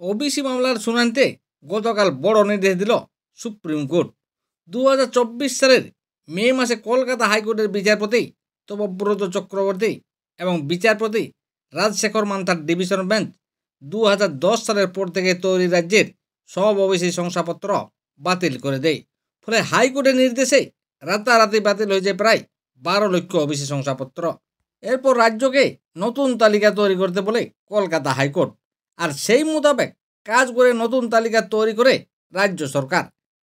OBC মামলার শুনানিতে গতকাল বড় নির্দেশ দিল সুপ্রিম কোর্ট। 2024 সালের মে মাসে কলকাতা হাইকোর্টের বিচারপতি তপব্রত চক্রবর্তী এবং বিচারপতি রাজশেখর মান্থার ডিভিশন বেঞ্চ 2010 সালের পর থেকে তৈরি রাজ্যের সব ওবিসি শংসাপত্র বাতিল করে দেয়। ফলে হাইকোর্টের নির্দেশে রাতারাতি বাতিল হয়েছে প্রায় 12 লক্ষ ওবিসি শংসাপত্র। এরপর রাজ্যকে নতুন তালিকা তৈরি করতে বলে কলকাতা হাইকোর্ট, আর সেই মোতাবেক কাজ করে নতুন তালিকা তৈরি করে রাজ্য সরকার।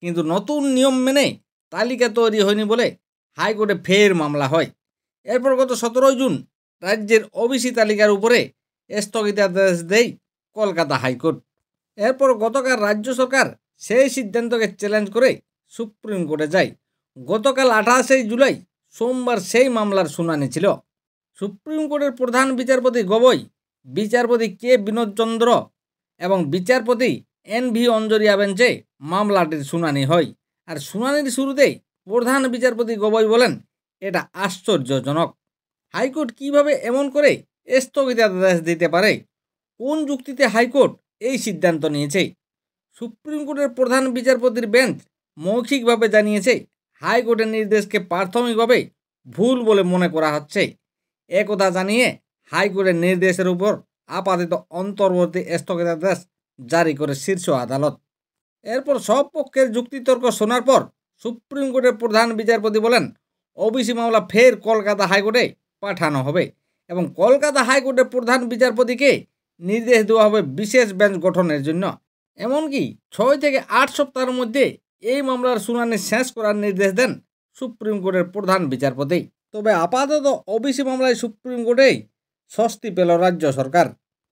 কিন্তু নতুন নিয়ম মেনে তালিকা তৈরি হয়নি বলে হাইকোর্টে ফের মামলা হয়। এরপর গত 17 জুন রাজ্যের ওবিসি তালিকার উপরে স্থগিতাদেশ দেয় কলকাতা হাইকোর্ট। এরপর গতকাল রাজ্য সরকার সেই সিদ্ধান্তকে চ্যালেঞ্জ করে সুপ্রিম কোর্টে যায়। গতকাল 28 জুলাই সোমবার সেই মামলার শুনানি ছিল। সুপ্রিম কোর্টের প্রধান বিচারপতি গগৈ, বিচারপতি কে বিনোদ চন্দ্র এবং বিচারপতি NV অঞ্জরিয়া বেঞ্চে মামলাটির শুনানি হয়। আর শুনানির শুরুতেই প্রধান বিচারপতি গগৈ বলেন, এটা আশ্চর্যজনক। হাইকোর্ট কিভাবে এমন করে স্থগিতাদেশ দিতে পারে? কোন যুক্তিতে হাইকোর্ট এই সিদ্ধান্ত নিয়েছে? সুপ্রিম কোর্টের প্রধান বিচারপতির বেঞ্চ মৌখিকভাবে জানিয়েছে হাইকোর্টের নির্দেশকে প্রাথমিকভাবে ভুল বলে মনে করা হচ্ছে। একথা জানিয়ে হাইকোর্টের নির্দেশের উপর আপাতত অন্তর্বর্তী স্থগিতাদেশ জারি করে শীর্ষ আদালত। এরপর সব পক্ষের যুক্তিতর্ক শোনার পর সুপ্রিম কোর্টের প্রধান বিচারপতি বলেন, ওবিসি মামলা ফের কলকাতা হাইকোর্টে পাঠানো হবে এবং কলকাতা হাইকোর্টের প্রধান বিচারপতিকে নির্দেশ দেওয়া হবে বিশেষ বেঞ্চ গঠনের জন্য। এমনকি 6 থেকে 8 সপ্তাহের মধ্যে এই মামলার শুনানি শেষ করার নির্দেশ দেন সুপ্রিম কোর্টের প্রধান বিচারপতি। তবে আপাতত ওবিসি মামলায় সুপ্রিম কোর্টেই স্বস্তি পেল রাজ্য সরকার।